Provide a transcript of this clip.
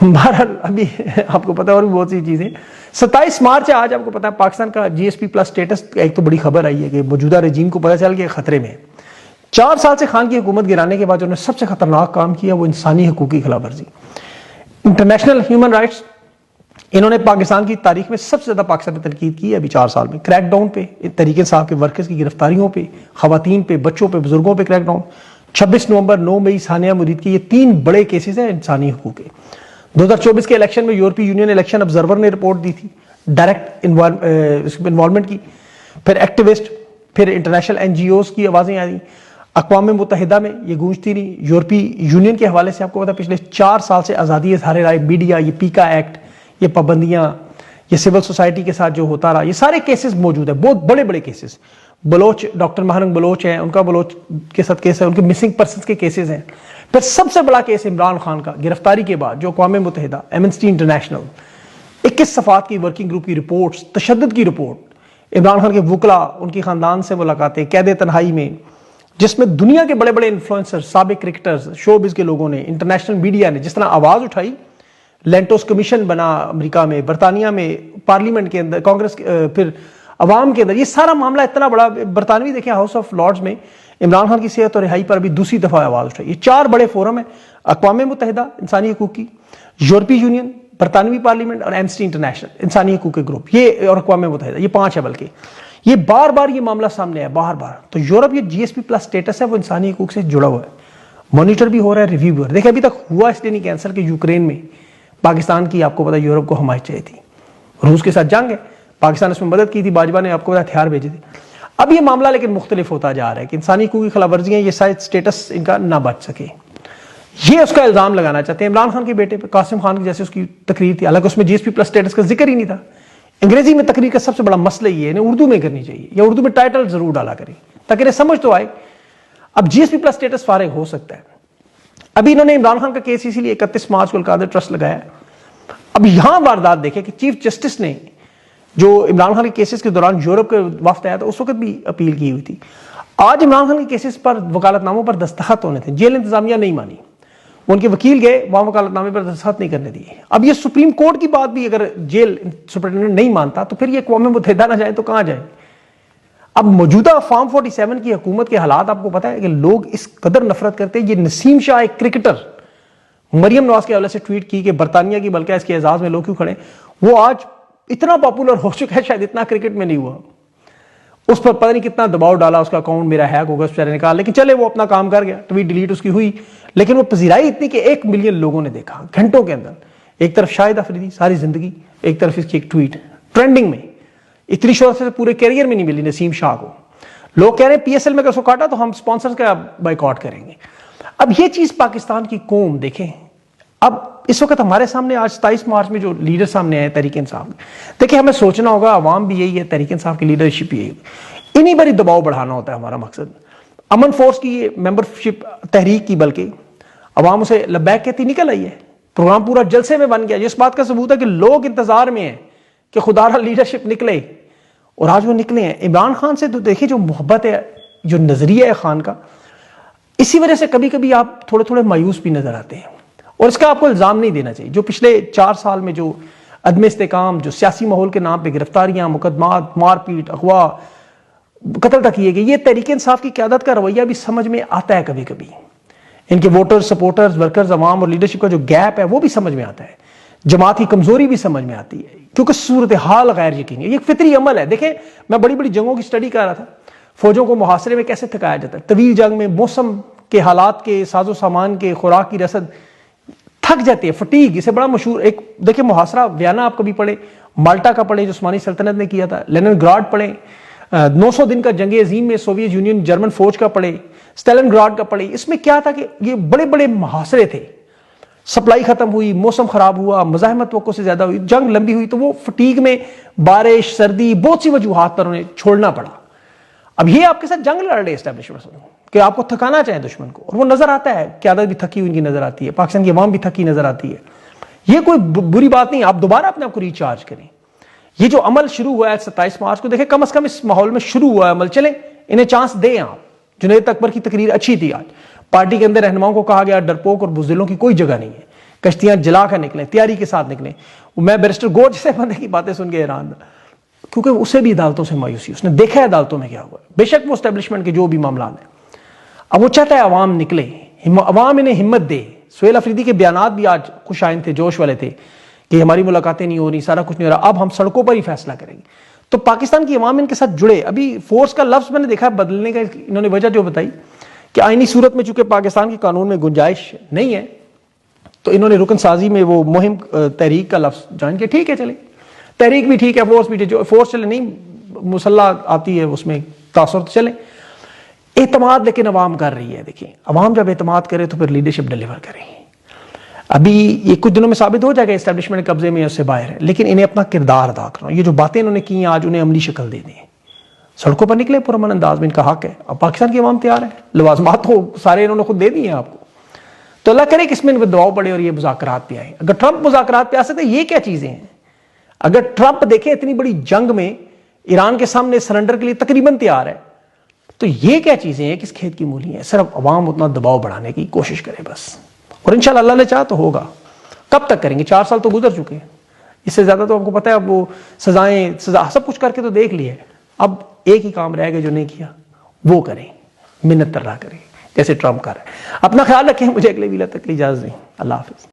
بہرحال ابھی آپ کو پتا اور بھی بہت سی چیزیں. 27 مارچ ہے آج. آپ کو پتا ہے پاکستان کا GSP+ اسٹیٹس ایک تو بڑی خبر آئی ہے کہ موجودہ رجیم کو پتا چل گیا خطرے میں. 4 سال سے خان کی حکومت گرانے کے بعد جو انہوں نے سب سے خطرناک کام کیا وہ انسانی حقوق کی خلاف ورزی. انٹرنیشنل ہیومن رائٹس انہوں نے پاکستان کی تاریخ میں سب سے زیادہ پاکستان پہ تنقید کی ہے ابھی 4 سال میں. کریک ڈاؤن پہ، تحریک انصاف کے ورکرز کی گرفتاریوں پہ، خواتین پہ، بچوں پہ، بزرگوں پہ کریک ڈاؤن. 26 نومبر، 9 مئی، ثانیہ مرید کے یہ 3 بڑے کیسز ہیں انسانی حقوق کے. 2024 کے الیکشن میں یورپی یونین الیکشن آبزرور نے رپورٹ دی تھی ڈائریکٹ انوالومنٹ کی. پھر ایکٹیوسٹ، پھر انٹرنیشنل NGOs کی آوازیں آ رہی. اقوام متحدہ میں یہ گونجتی رہی. یورپی یونین کے حوالے سے آپ کو پتا پچھلے 4 سال سے آزادی اظہار رائے، میڈیا، یہ پیکا ایکٹ، یہ پابندیاں، یہ سول سوسائٹی کے ساتھ جو ہوتا رہا، یہ سارے کیسز موجود ہیں، بہت بڑے بڑے کیسز. بلوچ، ڈاکٹر مہرنگ بلوچ ہیں، ان کا بلوچ کے ساتھ کیس ہے، ان کے مسنگ پرسنز کے کیسز ہیں. پھر سب سے بڑا کیس عمران خان کا گرفتاری کے بعد جو اقوام متحدہ، ایمنسٹی انٹرنیشنل، 21 صفحات کی ورکنگ گروپ کی رپورٹس، تشدد کی رپورٹ، عمران خان کے وکلاء، ان کی خاندان سے ملاقاتیں قید تنہائی میں، جس میں دنیا کے بڑے بڑے انفلوئنسر، سابق کرکٹرز، شوبز کے لوگوں نے، انٹرنیشنل میڈیا نے جس طرح آواز اٹھائی. لینٹوس کمیشن بنا امریکہ میں، برطانیہ میں، پارلیمنٹ کے اندر، کانگریس، پھر عوام کے اندر. یہ سارا معاملہ اتنا بڑا. برطانوی دیکھیں ہاؤس آف لارڈز میں عمران خان کی صحت اور رہائی پر ابھی دوسری دفعہ آواز اٹھائی. یہ 4 بڑے فورم ہیں: اقوام متحدہ انسانی حقوق کی، یورپی یونین، برطانوی پارلیمنٹ اور ایمنسٹی انٹرنیشنل انسانی حقوق کے گروپ، یہ اور اقوام متحدہ، یہ 5 ہے. بلکہ یہ بار بار یہ معاملہ سامنے آیا، بار بار. تو یورپ یہ GSP+ اسٹیٹس ہے وہ انسانی حقوق سے جڑا ہوا ہے، مانیٹر بھی ہو رہا ہے، ریویو بھی ہو رہا ہے. دیکھیں ابھی تک ہوا اس لیے نہیں کینسل کہ یوکرین میں پاکستان کی آپ کو پتا یورپ کو حمایت چاہیے تھی. روس کے ساتھ جنگ ہے، پاکستان اس میں مدد کی تھی، باجوہ نے آپ کو پتا ہتھیار بھیجے تھے. اب یہ معاملہ لیکن مختلف ہوتا جا رہا ہے کہ انسانی حقوق کی خلاف ورزیاں یہ شاید اسٹیٹس ان کا نہ بچ سکے. یہ اس کا الزام لگانا چاہتے ہیں عمران خان کے بیٹے پہ. قاسم خان کی جیسے اس کی تقریر تھی، حالانکہ اس میں GSP+ اسٹیٹس کا ذکر ہی نہیں تھا. انگریزی میں تقریر کا سب سے بڑا مسئلہ یہ ہے، انہیں اردو میں کرنی چاہیے یا اردو میں ٹائٹل ضرور ڈالا کریں تاکہ انہیں سمجھ تو آئے. اب GSP+ اسٹیٹس فارغ ہو سکتا ہے. ابھی انہوں نے عمران خان کا کیس اسی لیے 31 مارچ کو القادر ٹرسٹ لگایا. اب یہاں واردات دیکھیں کہ چیف جسٹس نے جو عمران خان کے کیسز کے دوران یورپ کے وفد آیا تھا اس وقت بھی اپیل کی ہوئی تھی. آج عمران خان کے کیسز پر وکالت ناموں پر دستخط ہونے تھے، جیل انتظامیہ نہیں مانی. وہ ان کے وکیل گئے، وہاں وکالت نامے پر دستخط نہیں کرنے دیے. اب یہ سپریم کورٹ کی بات بھی اگر جیل سپرنٹینڈنٹ نہیں مانتا تو پھر یہ اقوام متحدہ نہ جائے تو کہاں جائے. اب موجودہ فارم 47 کی حکومت کے حالات آپ کو پتا ہے کہ لوگ اس قدر نفرت کرتے ہیں. یہ نسیم شاہ ایک کرکٹر مریم نواز کے حوالے سے ٹویٹ کی کہ برطانیہ کی بلکہ اس کے اعزاز میں لوگ کیوں کھڑے. وہ آج اتنا پاپولر ہو چکا ہے، شاید اتنا کرکٹ میں نہیں ہوا. اس پر پتہ نہیں کتنا دباؤ ڈالا، اس کا اکاؤنٹ میرا ہیک ہوگا، اس بیچارے نے کہا. لیکن چلے وہ اپنا کام کر گیا، ٹویٹ ڈیلیٹ اس کی ہوئی. لیکن وہ پذیرائی اتنی کہ 1 ملین لوگوں نے دیکھا گھنٹوں کے اندر. ایک طرف شاہد افریدی ساری زندگی، ایک طرف اس کی ایک ٹویٹ ٹرینڈنگ میں. اتنی شہرت سے پورے کیریئر میں نہیں ملی نسیم شاہ کو. لوگ کہہ رہے ہیں PSL میں اگر اس کو کاٹا تو ہم سپانسرز کا بائیکاٹ کریں گے. اب یہ چیز پاکستان کی قوم دیکھیں. اب اس وقت ہمارے سامنے آج 27 مارچ میں جو لیڈر سامنے آئے تحریک انصاف، دیکھیں ہمیں سوچنا ہوگا، عوام بھی یہی ہے، تحریک انصاف کی لیڈرشپ یہی ہے، انہیں پر ہی دباؤ بڑھانا ہوتا ہے ہمارا مقصد. امن فورس کی ممبرشپ تحریک کی بلکہ عوام اسے لبیک کہتی نکل آئی ہے. پروگرام پورا جلسے میں بن گیا. جس بات کا ثبوت ہے کہ لوگ انتظار میں ہیں کہ خدا را لیڈرشپ نکلے، اور آج وہ نکلے ہیں. عمران خان سے تو دیکھیں جو محبت ہے، جو نظریہ ہے خان کا، اسی وجہ سے کبھی کبھی آپ تھوڑے تھوڑے مایوس بھی نظر آتے ہیں. اور اس کا آپ کو الزام نہیں دینا چاہیے. جو پچھلے 4 سال میں جو عدم استحکام، جو سیاسی ماحول کے نام پہ گرفتاریاں، مقدمات، مار پیٹ، اغوا، قتل تک کیے گئے، یہ تحریک انصاف کی قیادت کا رویہ بھی سمجھ میں آتا ہے. کبھی کبھی ان کے ووٹر، سپورٹرز، ورکرز، عوام اور لیڈرشپ کا جو گیپ ہے وہ بھی سمجھ میں آتا ہے. جماعت کی کمزوری بھی سمجھ میں آتی ہے کیونکہ صورتحال غیر یقینی ہے. یہ ایک فطری عمل ہے. دیکھیں میں بڑی بڑی جنگوں کی سٹڈی کر رہا تھا، فوجوں کو محاصرے میں کیسے تھکایا جاتا ہے. طویل جنگ میں موسم کے حالات کے، ساز و سامان کے، خوراک کی رسد تھک جاتی ہے، فٹیگ. اسے بڑا مشہور ایک دیکھیں محاصرہ ویانا آپ کبھی پڑھیں، مالٹا کا پڑھیں جو عثمانی سلطنت نے کیا تھا، لینن گراڈ پڑھیں، 900 دن کا جنگ عظیم میں سوویت یونین جرمن فوج کا پڑھیں، اسٹالن گراڈ کا پڑھیں. اس میں کیا تھا کہ یہ بڑے بڑے محاصرے تھے. سپلائی ختم ہوئی، موسم خراب ہوا، مزاحمت توقع سے زیادہ ہوئی، جنگ لمبی ہوئی، تو وہ فٹیگ میں بارش، سردی، بہت سی وجوہات پر انہیں چھوڑنا پڑا. اب یہ آپ کے ساتھ جنگ لڑ رہے اسٹیبلشمنٹ کہ آپ کو تھکانا چاہیں دشمن کو، اور وہ نظر آتا ہے. قیادت بھی تھکی ہوئی ان کی نظر آتی ہے، پاکستان کی عوام بھی تھکی نظر آتی ہے. یہ کوئی بری بات نہیں. آپ دوبارہ اپنے آپ کو ریچارج کریں. یہ جو عمل شروع ہوا ہے 27 مارچ کو، دیکھیں کم از کم اس ماحول میں شروع ہوا ہے عمل. چلیں انہیں چانس دیں. آپ جنید اکبر کی تقریر اچھی تھی. آج پارٹی کے اندر رہنماؤں کو کہا گیا ڈرپوک اور بزدلوں کی کوئی جگہ نہیں ہے. کشتیاں جلا کر نکلیں، تیاری کے ساتھ نکلیں. میں بیرسٹر گور جیسے بندے کی باتیں سن کے حیران تھا، کیونکہ اسے بھی عدالتوں سے مایوسی، اس نے دیکھا ہے عدالتوں میں کیا ہوا ہے. بے شک وہ اسٹیبلشمنٹ کے جو بھی معاملات ہیں، اب وہ چاہتا ہے عوام نکلے، عوام انہیں ہمت دے. سہیل افریدی کے بیانات بھی آج خوش آئند تھے، جوش والے تھے کہ ہماری ملاقاتیں نہیں ہو رہی، سارا کچھ نہیں ہو رہا، اب ہم سڑکوں پر ہی فیصلہ کریں گے. تو پاکستان کی عوام ان کے ساتھ جڑے. ابھی فورس کا لفظ میں نے دیکھا بدلنے کا، انہوں نے وجہ جو بتائی کہ آئینی صورت میں چونکہ پاکستان کے قانون میں گنجائش نہیں ہے، تو انہوں نے رکن سازی میں وہ مہم تحریک کا لفظ جوائن کیا. ٹھیک ہے، چلے تحریک بھی ٹھیک ہے، فورس بھی ٹھیک ہے، فورس چلے نہیں مسلح آتی ہے اس میں تاثر تو چلے. اعتماد لیکن عوام کر رہی ہے. دیکھیں عوام جب اعتماد کرے تو پھر لیڈرشپ ڈیلیور کرے. ابھی یہ کچھ دنوں میں ثابت ہو جائے گا اسٹیبلشمنٹ قبضے میں اس سے باہر ہے، لیکن انہیں اپنا کردار ادا کرنا. یہ جو باتیں انہوں نے کی ہیں آج انہیں عملی شکل دے دیں، سڑکوں پر نکلے پرامن انداز میں، ان کا حق ہے. اب پاکستان کی عوام تیار ہے، لوازمات تو سارے انہوں نے خود دے دیے ہیں آپ کو. تو اللہ کرے کہ اس میں ان کو دباؤ پڑے اور یہ مذاکرات پہ آئے. اگر ٹرمپ مذاکرات پہ آ سکتے یہ کیا چیزیں ہیں؟ اگر ٹرمپ دیکھیں اتنی بڑی جنگ میں ایران کے سامنے سرنڈر کے لیے تقریباً تیار ہے، تو یہ کیا چیزیں ہیں؟ کس کھیت کی مولی ہیں؟ صرف عوام اتنا دباؤ بڑھانے کی کوشش کرے بس، اور انشاءاللہ اللہ نے چاہا تو ہوگا. کب تک کریں گے؟ 4 سال تو گزر چکے ہیں، اس سے زیادہ تو آپ کو پتہ ہے. اب وہ سزا سب کچھ کر کے تو دیکھ لیا ہے، اب ایک ہی کام رہ گیا جو نہیں کیا، وہ کریں، منت ترا کریں جیسے ٹرمپ کر رہا ہے. اپنا خیال رکھیں. مجھے اگلے ویلا تک اجازت دیں. اللہ حافظ.